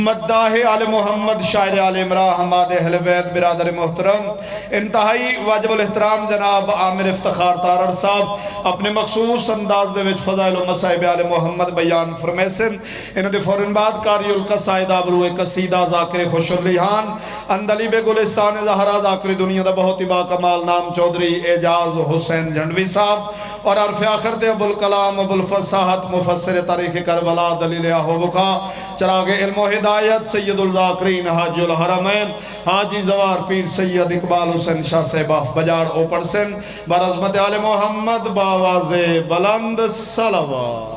मद्दाह आले मोहम्मद शायर आले इमरान हमाद अहले बैत बिरादर मोहतरम इंतहाई वाजिबुल एहतराम जनाब आमिर इफ्तिखार तारड़ साहब अपने मखसूस अंदाज दे विच फज़ाइल व मसाइब आले मोहम्मद बयान फरमैसन। इन्हां दे फौरन बाद कारियुल कसाइद आबरू कसीदा ज़ाकिर खुशर रिहान अंदली बे गुलिस्तान ज़हरा ज़ाकिर दुनिया दा बहुत ही बाकमाल नाम चौधरी एजाज हुसैन जंडवी साहब और अरफ़ आखिर ते अबुल कलाम अबुल फसाहत मुफस्सिर तारीख़ करबला दलील अहूबका चराग इल्म हिदायत सैयदुल ज़ाकिरीन हाजुल हरमैन हाजी जवार पीर सैयद इकबाल हुसैन शाह साहब बजाड़ ओपरसन बरज़मत आले मोहम्मद बावाज़े बुलंद सलावत।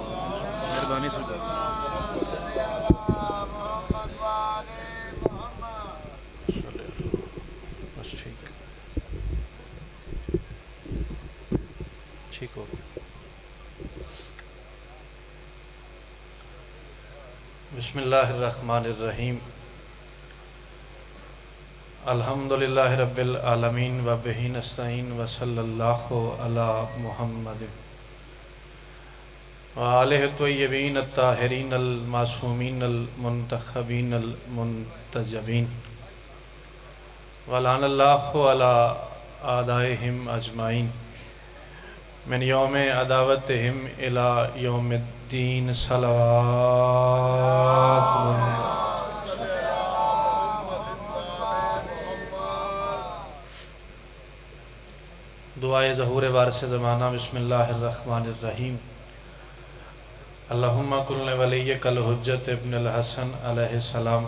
ठीक हो बिस्मिल्लाहिर्रहमानिर्रहीम अल्हम्दुलिल्लाहि रब्बिल आलमीन व बिही नस्तईन व सल्लल्लाहु अला मुहम्मद व आलिहि तय्यबीन अत्ताहिरीन अल मासूमीन अल मुंतखबीन अल मुंतजबीन व लानल्लाहु अला आदाइहिम अजमाइन मिन यौम अदावतिहिम इला यौमिद्दीन सलावत। दुआए ज़हूर वारिस ज़माना बिस्मिल्लाहिर्रहमानिर्रहीम अल्लाहुम्मा कुल्ल वलिय्यकल हुज्जत इब्नुल हसन अलैहिस्सलाम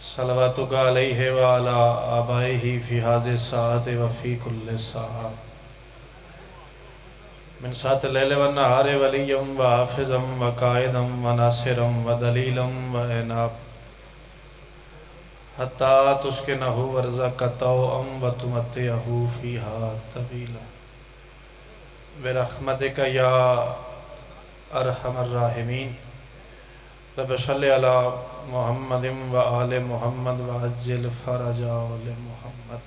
सलवातुका अलैहि व अला आबाइहि फी हाज़िहि साअति व फी कुल्लि साअ मिन सात लैल व नहार वलिय्यम व हाफ़िज़म व कायदम व नासिरम व दलीलम व इनाब हत्ता तुस्किनहु वर्ज़क़तहु व तुमत्तिअहु फ़ीहा तवीला बिरहमतिका या अरहमर राहिमीन। रब्बि सल्लि अला मुहम्मदिन व आले मुहम्मद व अज्जिल फ़रजा आले मुहम्मद।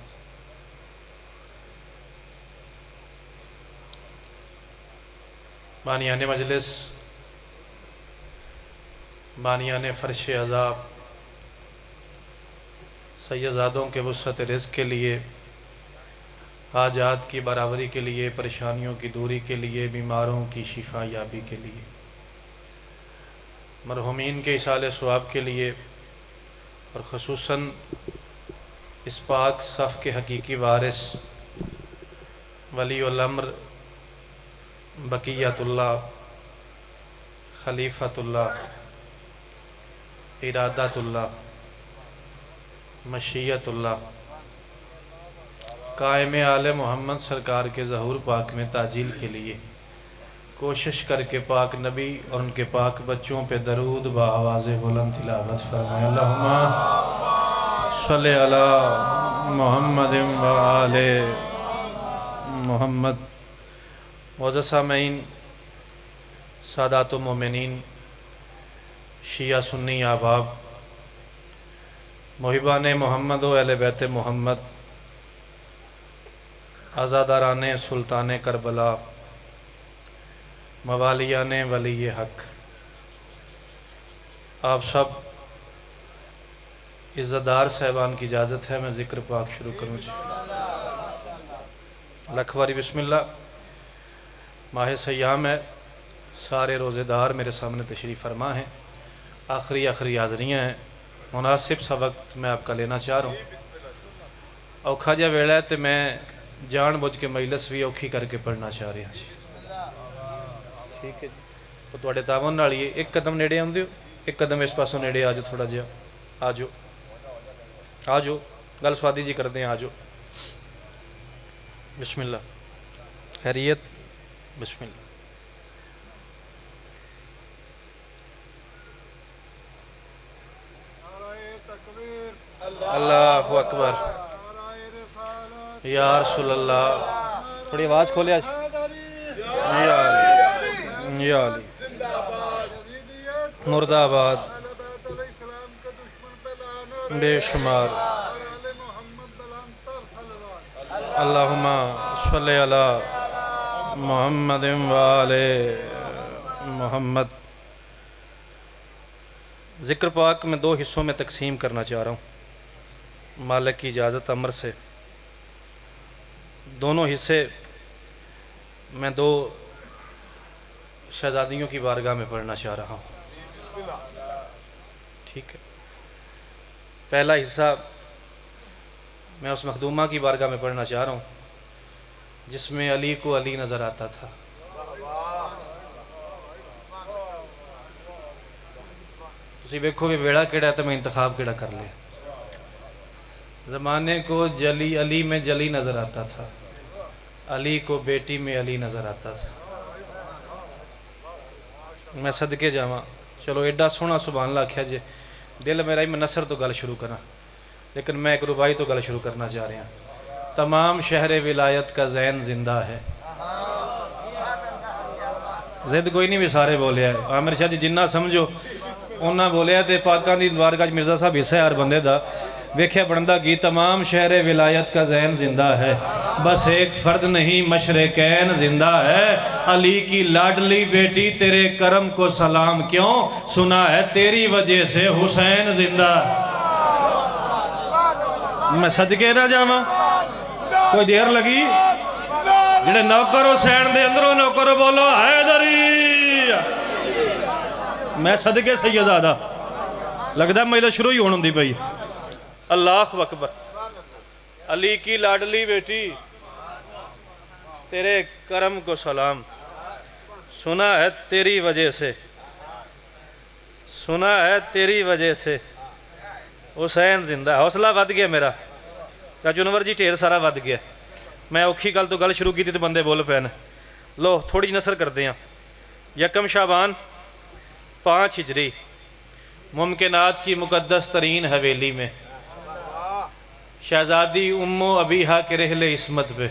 बानियाने मजलिस, बानियाने फ़र्श अज़ाब, सैयदादों के वुसअत रिज़्क़ के लिए, हाजात की बराबरी के लिए, परेशानियों की दूरी के लिए, बीमारों की शिफा याबी के लिए, मरहुमीन के इसाले सवाब के लिए और ख़ुसूसन इस पाक सफ़ के हकीकी वारिस वली उल अम्र बक़ियतुल्लाह खलीफतुल्लाह इरादतुल्लाह मशीयतुल्लाह कायम आले मोहम्मद सरकार के ज़हूर पाक में ताजील के लिए कोशिश करके पाक नबी और उनके पाक बच्चों पे दरूद व आवाज़ बुलंद तिलावत फरमाए। अल्लाहुम्मा सल्लि अला मुहम्मदिन व आले मुहम्मद। मौज़ूद सामईन, सादात मोमिनीन, शिया सुन्नी अहबाब, मुहिबान मोहम्मद व अहले बैत मोहम्मद, आज़ादारान सुल्तान करबला, मवालियान वली हक, आप सब इज़्ज़तदार साहिबान की इजाज़त है मैं ज़िक्र पाक शुरू करूँ। लखवारी बिस्मिल्लाह। माह सयाम है, सारे रोज़ेदार मेरे सामने तशरीफ़ फरमा हैं, आखिरी हाज़रियाँ हैं। मुनासिब सा वक्त मैं आपका लेना चाह रहा हूँ। औखा जिहा वेला है तो मैं जान बुझ के मजलिस भी औखी करके पढ़ना चाह रहा जी। ठीक है जी, तो तुहाडे तावन नाल ही एक कदम नेड़े आउंदे हो, एक कदम इस पासों नेड़े आ जाओ, थोड़ा जिहा आ जाओ, आ जाओ, गल स्वादी जी करते हैं, आ जाओ। बिस्मिल्लाह। खैरियत? बिस्मिल्लाह। अल्लाहु अकबर। या रसूल अल्लाह। थोड़ी आवाज़ खोले आज। या अली मुर्दाबाद बेशुमार। अल्लाहुम्मा सल्लि अला मुहम्मदिन व आले मुहम्मद। ज़िक्र पाक में दो हिस्सों में तकसीम करना चाह रहा हूँ मालिक की इजाज़त अमर से। दोनों हिस्से मैं दो शहज़ादियों की बारगाह में पढ़ना चाह रहा हूँ। ठीक है, पहला हिस्सा मैं उस मखदूमा की बारगाह में पढ़ना चाह रहा हूँ जिसमें अली को अली नज़र आता था। तुसी वेखो भी बेड़ा केड़ा तो मैं इंतखाब केड़ा कर लिया। ज़माने को जली अली में जली नज़र आता था, अली को बेटी में अली नज़र आता था। मैं सदके जावा, चलो एडा सोहना सुभान अल्लाह आख्या जे दिल मेरा ही मैं नसर तो गल शुरू करा, लेकिन मैं एक रुबाई तो गल शुरू करना चाह रहा। तमाम शहर विलायत का जैन जिंदा है। जिद कोई नहीं भी सारे बोलिया है। आमिर शाह जी जिन्ना समझो उन्ना बोलिया तो पाकां दी दरगाह मिर्ज़ा साहब हिस्सा है हर बंदे दा। वेख्या बनता कि तमाम शहर विलायत का जैन जिंदा है, बस एक फर्द नहीं मशरकैन जिंदा है। अली की लाडली बेटी तेरे करम को सलाम क्यों, सुना है तेरी वजह से हुसैन जिंदा। मैं सदके ना जावा, कोई देर लगी जेड़े नौकर हुसैन दे अंदरों नौकर बोलो हैदरी। मैं सदके सैयदादा लगता मेरा शुरू ही होने दी पई। अल्लाह अकबर। अली की लाडली बेटी तेरे करम को सलाम, सुना है तेरी वजह से, सुना है तेरी वजह से हुसैन जिंदा। हौसला वध गया मेरा, चाचू नवर जी ढेर सारा वध गया। मैं औखी गल तो गल शुरू की तो बंदे बोल पैन। लो थोड़ी जी नसर करते हैं। यकम शाबान 5 हिजरी मुमकिनात की मुकद्दस तरीन हवेली में शहजादी उम्मो अबीहा के रहले इस्मत पे।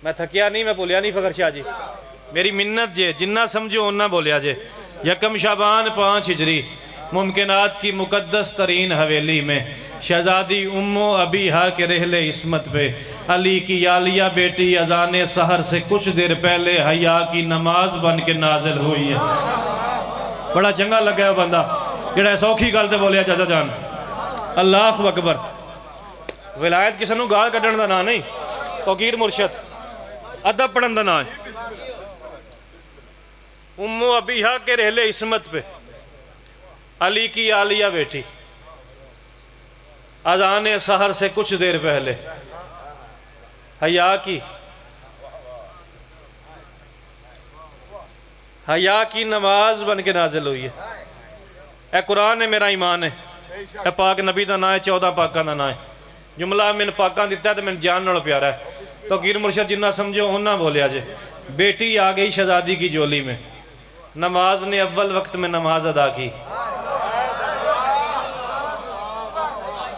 मैं थकिया नहीं, मैं बोलिया नहीं फ़खर शाह जी, मेरी मिन्नत जे जिन्ना समझो उन्ना बोलिया जे। यकम शाबान 5 हिजरी मुमकिनात की मुकद्दस तरीन हवेली में शहजादी उम्मो अबीहा के रहले इस्मत पे अली की आलिया बेटी अजान सहर से कुछ देर पहले हया की नमाज बन के नाजिल हुई है। बड़ा चंगा लगा है बंदा जेड़ा सौखी गल तो बोलिया चाचा जान। अल्लाह अकबर। विलायत किसी को गाल कढ़न का ना नहीं, फकीर मुर्शद अदब पढ़न का ना है। उम्मो अबीहा के रहले इस्मत पे अली की आलिया बेटी अजान सहर से कुछ देर पहले हया की नमाज बन के नाजिल हुई है। ए कुरान है, मेरा ईमान है। ए पाक नबी का ना है, 14 पाकों का ना है। जुमला मैंने पाका दिता तो मैंने जान नाल प्यारा है। तो कीर मुर्शद जिन्ना समझो उन्ना बोलिया जे। बेटी आ गई शहजादी की जोली में, नमाज ने अव्वल वक्त में नमाज अदा की।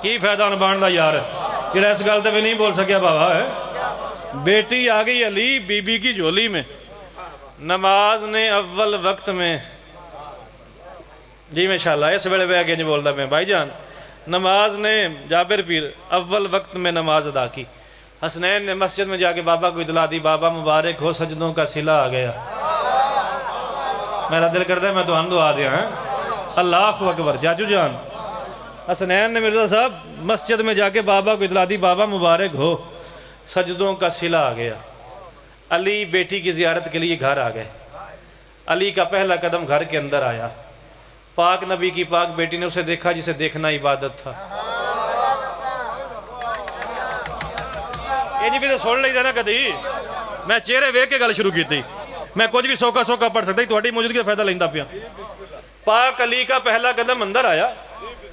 की फायदा नभाण का यार, जेड़ा इस गल भी नहीं बोल सकिया बाबा है। बेटी आ गई अली बीबी की झोली में, नमाज ने अव्वल वक्त में। जी माशाल्लाह, इस वेले बह के बोलता मैं भाईजान। नमाज ने जाबिर पीर अव्वल वक्त में नमाज अदा की। हसनैन ने मस्जिद में जाके बाबा को इतला दी, बाबा मुबारक हो सजदों का सिला आ गया। मेरा दिल करता है मैं तो दुआ दिया है। अल्लाह अकबर। जाजू जान हसनैन ने मिर्ज़ा साहब मस्जिद में जाके बाबा को इतला दी, बाबा मुबारक हो सजदों का सिला आ गया। अली बेटी की ज़ियारत के लिए घर आ गए। अली का पहला कदम घर के अंदर आया। पाक नबी की पाक बेटी ने उसे देखा जिसे देखना इबादत था। ये जी भी तो सुन लीदा ना कदी। मैं चेहरे वेख के गल शुरू की थी, मैं कुछ भी सौखा सौखा पढ़ सकता, थोड़ी मौजूदगी का फायदा लेंदा पिया। पाक अली का पहला कदम अंदर आया।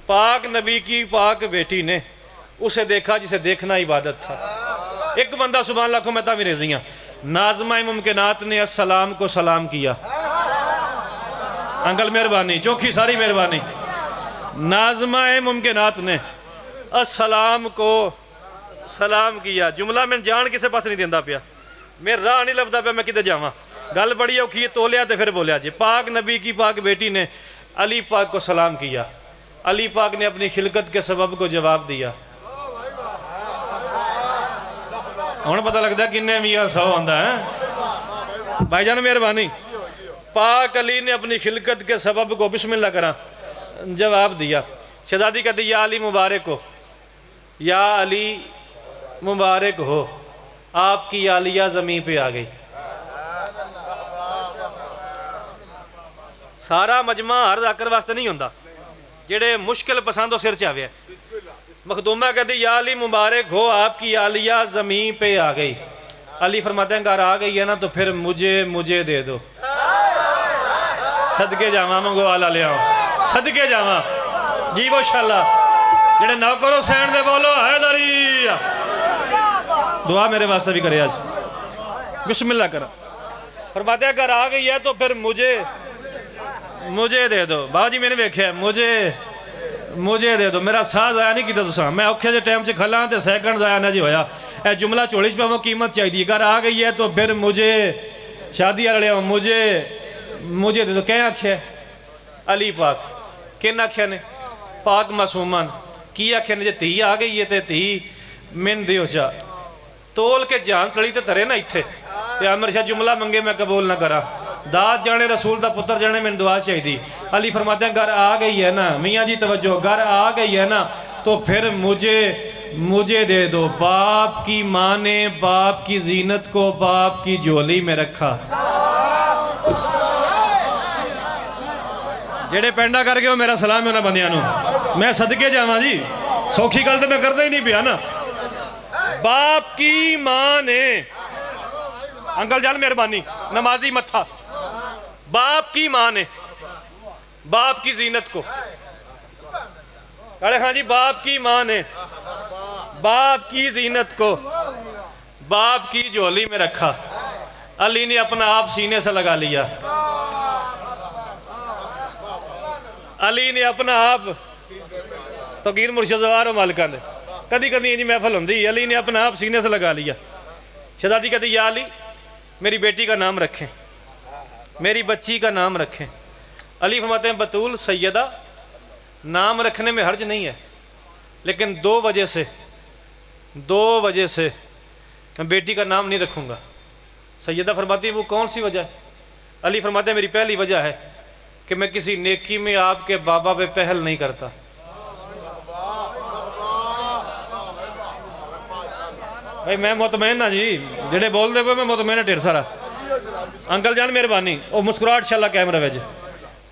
पाक नबी की पाक बेटी ने उसे देखा जिसे देखना इबादत था। एक बंदा सुभान अल्लाह को मैं तावी रेजियां। नाज़मा मुमकिनात ने अस्सलाम को सलाम किया। अंकल मेहरबानी, चौखी सारी मेहरबानी। नाज़मा मुमकिनात ने अस्सलाम को सलाम किया। जुमला मैं जान किसी पास नहीं देंदा पिया, मेरा राह नहीं लभदा पिया मैं किते जावां। गल बड़ी औखी है, तोलिया तो फिर बोलिया जी। पाक नबी की पाक बेटी ने अली पाक को सलाम किया। अली पाक ने अपनी खिलकत के सबब को जवाब दिया। हुण पता लगता किन्ने मियाँ 100 आंदा है। भाईजान मेहरबानी। पाक अली ने अपनी खिलकत के सबब को बिस्मिल्लाह करा जवाब दिया। शहजादी कहती या अली मुबारक हो, या अली मुबारक हो, आपकी आलिया ज़मीन पे आ गई। सारा मजमा हर जाकर वास्ते नहीं होंदा, जेड़े मुश्किल पसंद हो सिर च आवे। मखदूमा कहती या अली मुबारक हो, आपकी आलिया ज़मीन पे आ गई। अली फरमाते हैं घर आ गई है ना तो फिर मुझे दे दो। सदके जावा मंगो वाला ले आओ, सदके जावा जी वो शाला जेड़े नौकर हुसैन दे बोलो हैदरी। दुआ मेरे वास्ते भी करे आज, बिस्मिल्लाह करा। फरमाते हैं घर आ गई है तो फिर मुझे दे दो। बाबा जी मैंने वेख्या मुझे दे दो। मेरा साह जाया नहीं किया तुसा, मैं औखे जे टाइम च खला तो सैकंड जाया ना जी होया। ए जुमला झोली च पावो कीमत चाहिए। घर आ गई है तो फिर मुझे शादी वाले मुझे दे दो। क्या आख्या अली पाक, किन आख्या ने पाक मासूमान की आख्या ने जे धी आ गई है तो धी मैन दियो चा तोल के जान तली तो तरे ना इत्थे ते हमेशा जुमला मंगे मैं कबूल ना करा। दात जाने रसूल दा पुत्र जाने मैंने दुआ चाहिए। अली फरमाते हैं घर आ गई है ना मियाँ जी तवज्जो, घर आ गई है ना तो फिर मुझे दे दो। बाप की माँ ने बाप की जीनत को बाप की झोली में रखा। जेड़े पेंडा करके वो मेरा सलाम है उन्होंने बंदियां नूं। मैं सदके जावा जी, सौखी गल तो मैं करता ही नहीं पिया ना। बाप की माँ ने, अंकल जान मेहरबानी नमाजी मत्था, बाप की माँ ने बाप की जीनत को, अरे हाँ जी, बाप की माँ ने बाप की जीनत को बाप की झोली में रखा। अली ने अपना आप सीने से लगा लिया। अली ने अपना आप तकीर मुर्शदवार मालिका ने कदी कदी जी महफल होंगी। अली ने अपना आप सीने से लगा लिया। शहजादी कहती या अली मेरी बेटी का नाम रखें, मेरी बच्ची का नाम रखें। अली फरमाते हैं बतूल सैयदा नाम रखने में हर्ज नहीं है, लेकिन दो वजह से मैं बेटी का नाम नहीं रखूँगा। सैयदा फरमाती है वो कौन सी वजह है? अली फरमाते हैं मेरी पहली वजह है कि मैं किसी नेकी में आपके बाबा पे पहल नहीं करता। भाई मैं मुतमैन ना जी, जेड़े बोल दे मैं मुतमैन है ढेर सारा। अंकल जान मेहरबानी और मुस्कुराहट शाला कैमरा वेज।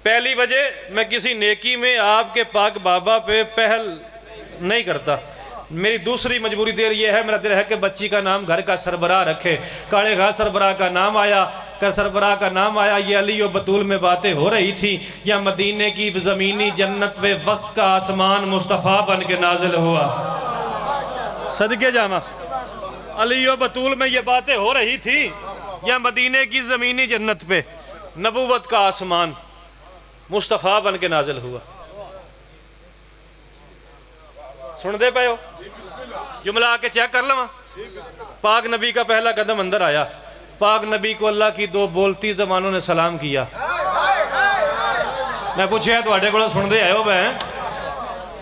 पहली वजह मैं किसी नेकी में आपके पाक बाबा पे पहल नहीं करता। मेरी दूसरी मजबूरी देर यह है, मेरा दिल है कि बच्ची का नाम घर का सरबराह रखे। काले घा सरबराह का नाम आया, कर सरबराह का नाम आया। ये अली और बतूल में बातें हो रही थी या मदीने की ज़मीनी जन्नत पे वक्त का आसमान मुस्तफ़ा बन के नाजिल हुआ। सदके जामा अली और बतूल में ये बातें हो रही थी या मदीने की ज़मीनी जन्नत पे नबूवत का आसमान मुस्तफ़ा बन के नाजिल हुआ। सुन दे पे हो जुमला आके चेक कर लवा। पाक नबी का पहला कदम अंदर आया। पाक नबी को अल्लाह की दो बोलती जबानों ने सलाम किया। मैं पूछा थोड़े को सुनते आयो मैं।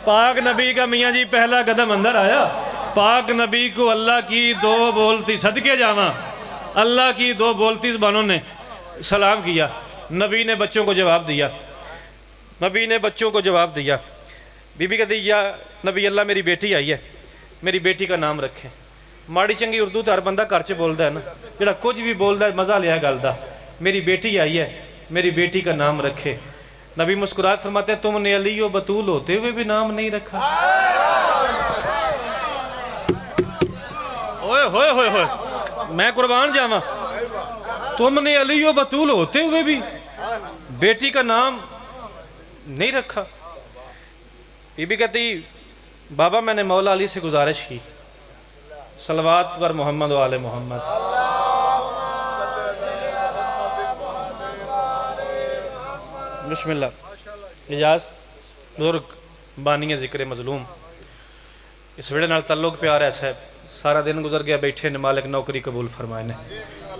पाक नबी का मियाँ जी पहला कदम अंदर आया। पाक नबी को अल्लाह की दो बोलती, सदके जावा, अल्लाह की दो बोलती जबानों ने सलाम किया। नबी ने बच्चों को जवाब दिया। बीबी कहती या नबी अल्लाह मेरी बेटी आई है, मेरी बेटी का नाम रखें। माड़ी चंगी उर्दू तो हर बंदा घर च बोलता है ना, जोड़ा कुछ भी बोलता है मज़ा लिया गल का। मेरी बेटी आई है, मेरी बेटी का नाम रखे। नबी मुस्कुरात फरमाते हैं तुमने अली और बतूल होते हुए भी नाम नहीं रखा। ओए होए होए होए, मैं कुर्बान जावा। तुमने अली और बतूल होते हुए भी बेटी का नाम नहीं रखा। बीबी कहती बाबा मैंने मौला अली से गुजारिश की सलवात पर मोहम्मद वाले मोहम्मद। बिस्मिल्लाह। इजाज़त बुजुर्ग बानी ज़िक्र मजलूम इस वेड़े नाल तल्लुक प्यार है साहब। सारा दिन गुजर गया बैठे ने, मालिक नौकरी कबूल फरमाए ने।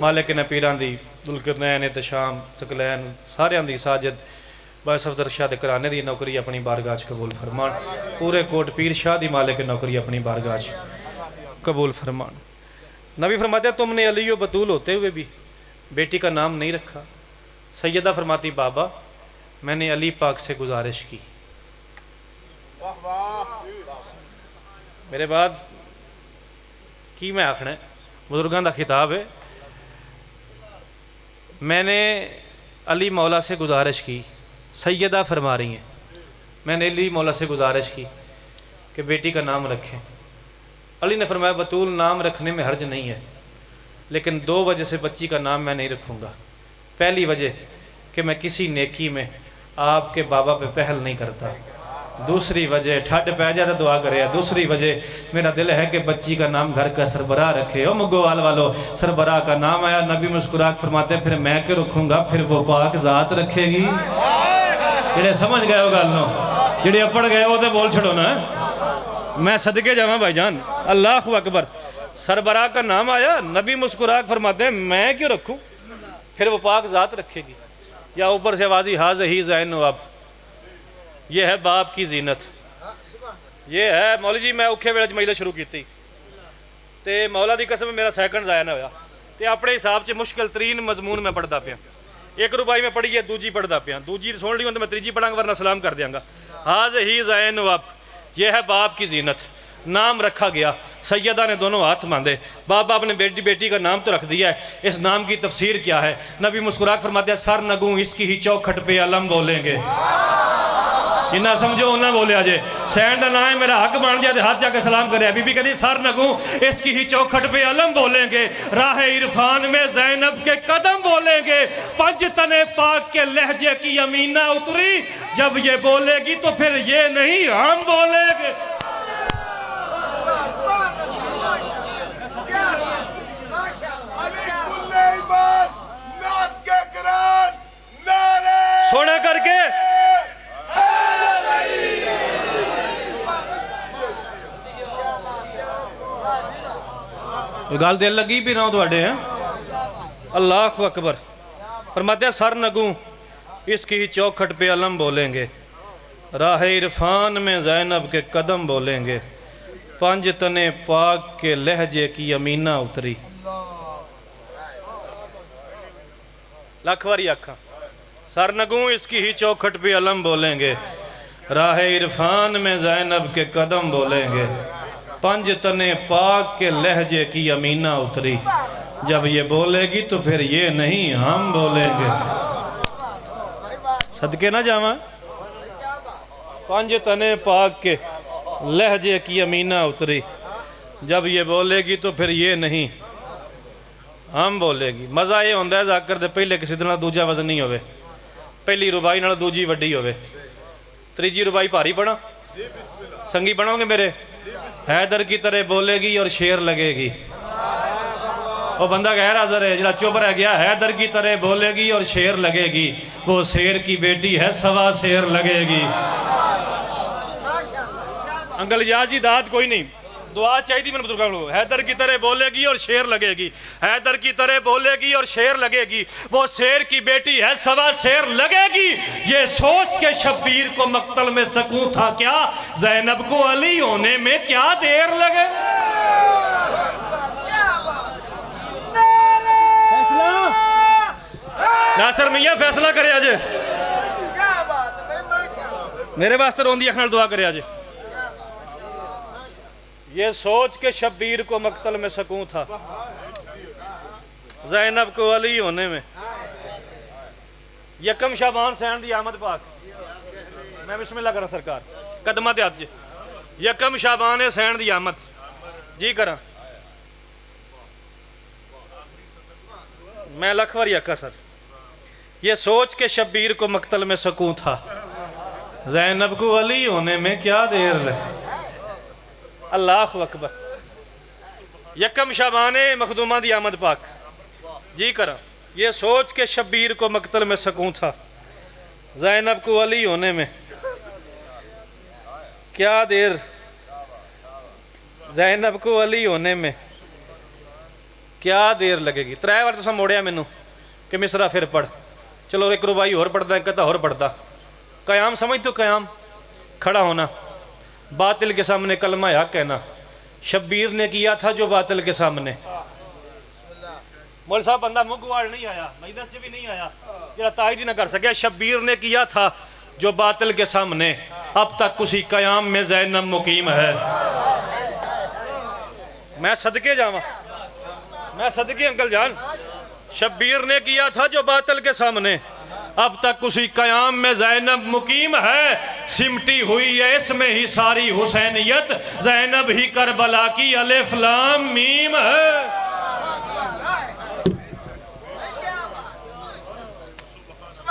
मालिक ने पीरां दी दुलकरनैन इतशाम सकलैन सारियां दी साजिद बाय सफदर शाह दे घराने दी नौकरी अपनी बारगाह च कबूल फरमान। पूरे कोट पीर शाह दी मालिक नौकरी अपनी बारगाह च कबूल फरमान। नबी फरमाते तुमने अली और बतूल होते हुए भी बेटी का नाम नहीं रखा। सैयदा फरमाती बाबा मैंने अली पाक से गुजारिश की। मेरे बाद की मैं आखना है, बुजुर्गों का खिताब है। मैंने अली मौला से गुजारिश की, सैयदा फरमा रही हैं, मैंने अली मौला से गुजारिश की कि बेटी का नाम रखें। अली ने फरमाया बतूल नाम रखने में हर्ज नहीं है, लेकिन 2 वजह से बच्ची का नाम मैं नहीं रखूँगा। पहली वजह कि मैं किसी नेकी में आपके बाबा पे पहल नहीं करता। दूसरी वजह ठंड पै जाए तो दुआ करे। दूसरी वजह मेरा दिल है कि बच्ची का नाम घर का सरबराह रखे। ओ मुगोवाल वालों, सरबराह का नाम आया, नबी मुस्कुरा फरमाते फिर मैं क्यों रखूँगा, फिर वो पाक ज़ात रखेगी। जेड़े समझ गए हो गल नो, जेड़े अपड़ गए वो तो बोल छड़ो ना, मैं सदके जावा भाईजान। अल्लाह अकबर। सरबराह का नाम आया, नबी मुस्कुरा फरमाते मैं क्यों रखूँ, फिर वो पाक ज़ात रखेगी। या ऊपर से आवाज़ी हाज ही ज़ैन अब ये है बाप की जीनत। ये है मौली जी, मैं औखे वेले मजलिस शुरू की तो मौला की कसम मेरा सैकंड ज़ाया ना होया तो अपने हिसाब से मुश्किल तरीन मजमून मैं पढ़ता पाया। 1 रुबाई में पढ़ी है, दूजी पढ़ता पाया, दूजी सुन ली हो तो मैं तीजी पढ़ांगा वरना सलाम कर देंगा। हाज ही ज़ैन अब यह है बाप की जीनत। नाम रखा गया, सैयदा ने दोनों हाथ बांधे, बाबा अपने बेटी का नाम तो रख दिया है, इस नाम की तफसीर क्या है। नबी मुस्कुरा फरमाते हैं सर नगू इसकी ही चौखट पे अलम बोलेंगे। जिन्ना समझो उन्ना बोलिया जे। सैन का नाम है, मेरा हक बन जाए हाथ जाके सलाम करे। बीबी कहती सर नगू इसकी ही चौखट पे अलम बोलेंगे, राह इरफान में ज़ैनब के कदम बोलेंगे, पंज तने पाक के लहजे की अमीना उतरी, जब ये बोलेगी तो फिर ये नहीं हम बोलेंगे। सोना करके गल दिल लगी भी ना थोड़े हैं। अल्लाह अकबर। फरमाते सर नगू इसकी ही चौखट पे अलम बोलेंगे, राह इरफान में ज़ैनब के कदम बोलेंगे, पंज तने पाक के लहजे की अमीना उतरी। लख वारी आखा सर नगू इसकी ही चौखट पे अलम बोलेंगे, राह इरफान में ज़ैनब के कदम बोलेंगे, पंज तने पाक के लहजे की अमीना उतरी, जब ये बोलेगी तो फिर ये नहीं हम बोलेंगे। सदके ना जावा। पंज तने पाक के लहजे की अमीना उतरी, जब ये बोलेगी तो फिर ये नहीं हम बोलेगी। मज़ा ये होंदा है जाकर दे पहले किसी दिन दूजा वजन नहीं होवे, पहली रुबाई नाल दूजी वड्डी होवे, तीजी रुबाई भारी पड़ा। संगी बनोगे मेरे, हैदर की तरह बोलेगी और शेर लगेगी। वो बंदा गैर हाजर है जरा चुप रह गया। हैदर की तरह बोलेगी और शेर लगेगी, वो शेर की बेटी है सवा शेर लगेगी। अंकल याद जी दाद कोई नहीं, दुआ चाहिए मैंने बुजुर्गों को। हैदर की तरह बोलेगी और शेर लगेगी, हैदर की तरह बोलेगी और शेर लगेगी, वो शेर की बेटी है सवा शेर लगेगी। ये सोच के शब्बीर को मक्तल में सकूं था क्या, ज़ैनब को अली होने में क्या देर लगे। नासर मियां फैसला करे आज, मेरे वास्ते रोंदी अख नाल दुआ करे आज। ये सोच के शब्बीर को मक्तल में सकूं था, ज़ैनब को अली होने में। यकम शाबान सैन दी आमद पाक, मैं बिस्मिल्लाह करा सरकार कदमा दे हाथ। यकम शाबान सैन दी आमद जी करा। मैं लख वारी आका सर, ये सोच के शब्बीर को मक्तल में सकूं था, ज़ैनब को अली होने में क्या देर लगी। अल्लाह अकबर। यकम शाबान मखदूमा दी आमद पाक जी करा। ये सोच के शब्बीर को मक्तल में सकूं था, ज़ैनब को अली होने में क्या देर, ज़ैनब को अली होने में क्या देर लगेगी। 3 बार तुसा मोड़िया मैनू कि मिसरा फिर पढ़, चलो एक रुबाई होर पढ़ता, एक कता होर पढ़ता। कयाम समझ तो कयाम खड़ा होना, बातिल के सामने कलमा हक कहना। शब्बीर ने किया था जो बातिल के सामने, मौल साहब बंदा मुगवाड़ नहीं आया, मजलिस से भी नहीं आया, जरा तायद ही ना कर सके। शब्बीर ने किया था जो बातिल के सामने, अब तक उसी कयाम में ज़ैनब मुकीम है। मैं सदके जावा, मैं सदके अंकल जान। शब्बीर ने किया था जो बातिल के सामने, अब तक उसी कयाम में ज़ैनब मुकीम है। सिमटी हुई है इसमें ही सारी हुसैनियत, ज़ैनब ही करबला की अलिफ लाम मीम है।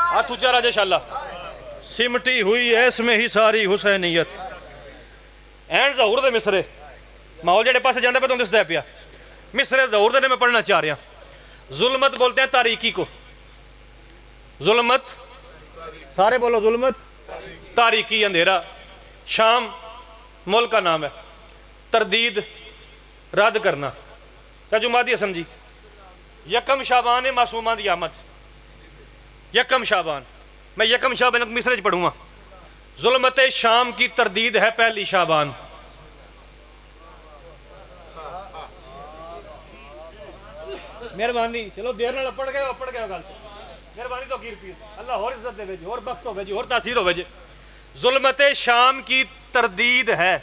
हाथ ऊंचा राजेशाला। सिमटी हुई है इसमें ही सारी हुसैनियत। एंड ज़हूर दे मिसरे माहौल जेड़े पासे जांदा पे तुम दसदा पिया, मिसरे ज़हूर दे ने मैं पढ़ना चाह रहा। जुल्मत बोलते हैं तारीकी को, जुल्मत सारे बोलो, जुल्मत तारीकी अंधेरा। शाम मुल्क का नाम है। तरदीद रद्द करना। क्या जुमादी हसन जी, यकम शाबान है मासूमा दी आमद, यकम शाबान। मैं यकम शाबान मिसरे पढ़ूंगा। जुल्मत शाम की तरदीद है पहली शाबान। मेहरबानी, चलो देर नाल पढ़ गए गल। मेहरबानी तो कीर पीर अल्लाह और इज्जत दे, और बख्त होवे जी, और तासीर होवे जी। जुल्मत शाम की तरदीद है।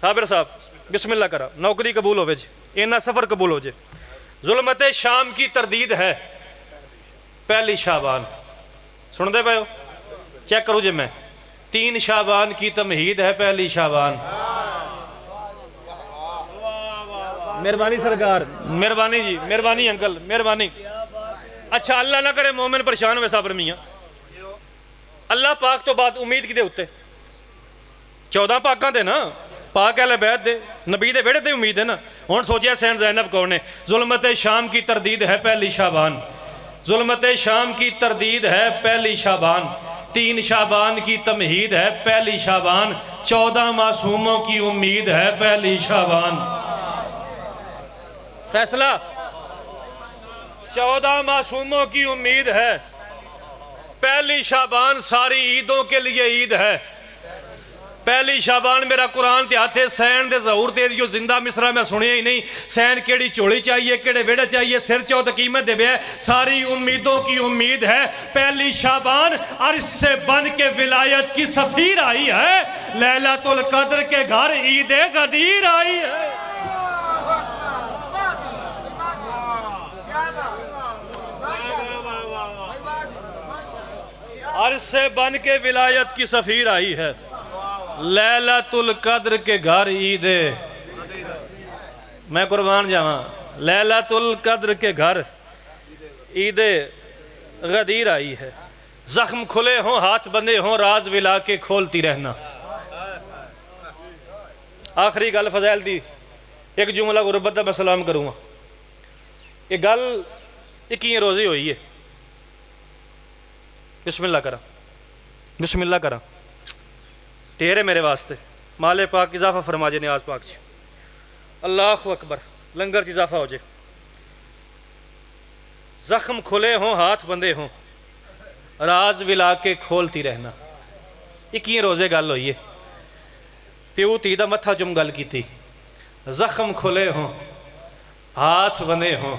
साबिर साहब बिस्मिल्लाह करा, नौकरी कबूल होवे जी, इन्ना सफर कबूल हो जे। जुल्मत शाम की तरदीद है पहली शाबान। सुनते पे हो? चेक करो जे मैं। 3 शाबान की तमहीद है पहली शाबान। मेहरबानी सरकार, मेहरबानी जी, मेहरबानी अंकल, मेहरबानी। अच्छा अल्लाह ना करे मोमिन परेशान हुए साबर मियाँ। अल्लाह पाक तो बाद उम्मीद कि उत्ते 14 पाकों दे ना, पाक अहले बैत दे नबी दे वेड़े ते उम्मीद है ना। हुण सोचिया सैन ज़ैनब कौन है। जुल्मत शाम की तरदीद है पहली शाबान। जुल्मत शाम की तरदीद है पहली शाबान। 3 शाबान की तमहीद है पहली शाबान। 14 मासूमों की उम्मीद है पहली शाबान। फैसला 14 मासूमों की उम्मीद है पहली शाबान। सारी ईदों के लिए ईद है पहली शाबान। मेरा कुरान ते हाथे सैन दे ज़हूर ते जो जिंदा मिसरा मैं सुनिया ही नहीं। सैन केड़ी चोली चाहिए, केड़े वेड़े चाहिए, सिर चौथ कीमत दे। सारी उम्मीदों की उम्मीद है पहली शाबान। और इससे बन के विलायत की सफीर आई है। लैलतुल कद्र के घर ईद गदीर आई है। और इससे बन के विलायत की सफीर आई है। लैलतुल कद्र के घर ईद, मैं कुर्बान जावा, लैलतुल कद्र के घर ईद गदीर आई है। जख्म खुले हों, हाथ बंधे हों, राज विला के खोलती रहना। आखिरी गल फजैल दी एक जुमला गुरबत मैं सलाम करूँगा। ये गल 21 रोज़े हुई है। बिस्मिल्लाह करा, बिस्मिल्लाह करा। ढेर है मेरे वास्ते। माले पाक इजाफा फरमा जे नियाज पाक जी। अल्लाह अकबर। लंगर च इजाफा हो जाए। जख्म खुले हों, हाथ बंधे हों, राज विला के खोलती रहना। 21 रोज़े गल हुई है। प्यू धी दा मत्था चुम गल की। जख्म खुले हों, हाथ बंधे हों,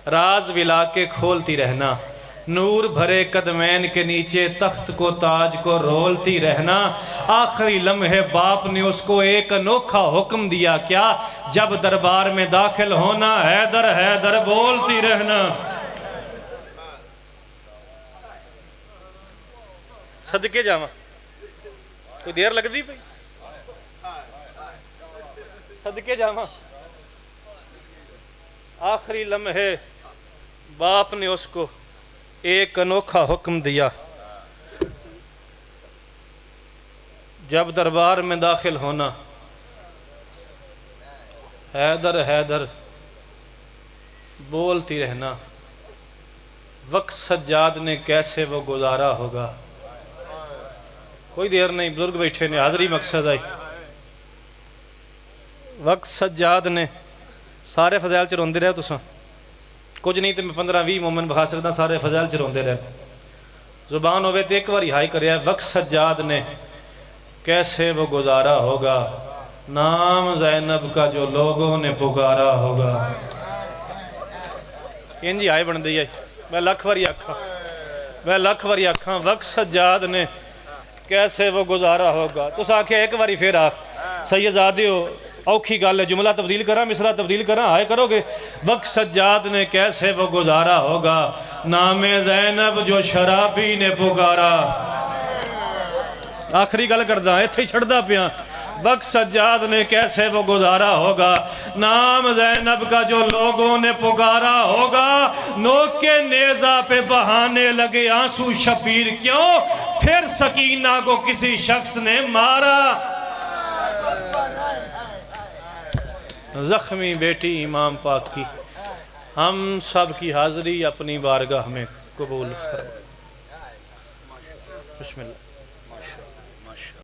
राज विला के खोलती रहना। नूर भरे कदमैन के नीचे तख्त को ताज को रोलती रहना। आखिरी लम्हे बाप ने उसको एक अनोखा हुक्म दिया क्या, जब दरबार में दाखिल होना हैदर हैदर बोलती रहना। सदके जावा, कोई देर लगती पई? सदके जावा। आखिरी लम्हे बाप ने उसको एक अनोखा हुक्म दिया, जब दरबार में दाखिल होना हैदर हैदर बोलती रहना। वक्त सज्जाद ने कैसे वो गुजारा होगा। कोई देर नहीं, बुजुर्ग बैठे ने, हाजरी मकसद आई। वक्त सज्जाद ने सारे फजैल च रोंदे रहे तुसां, कुछ नहीं तो मैं 15-20 मोमेंट बहा सकता। सारे फजैल च रोंदे रहे। जुबान होवे तो एक बार हाई करे। वक्त सज्जाद ने कैसे वो गुजारा होगा, नाम ज़ैनब का जो लोगों ने पुकारा होगा। इंज ही आए बनती है। मैं लख बारी आखा, वक्त सज्जाद ने कैसे वो गुजारा होगा। तुस आखे एक बारी फिर आख सैयदादे हो, औखी गल है, जुमला तब्दील करा, मिसरा तब्दील करा, आए करोगे। वक्त सज्जाद ने कैसे वो गुजारा होगा, नामे ज़ैनब जो शराबी ने पुकारा। आखिरी गल करदा, इत्थे ही छड़दा पिया। वक्त सज्जाद ने कैसे वो गुजारा होगा, नाम ज़ैनब का जो लोगों ने पुकारा होगा। नोक के नेज़ा पे बहाने लगे आंसू शबीर क्यों, फिर सकीना को किसी शख्स ने मारा। जख्मी बेटी इमाम पाक की हम सब की हाज़री अपनी बारगाह में कबूल फरमा। बिस्मिल्लाह।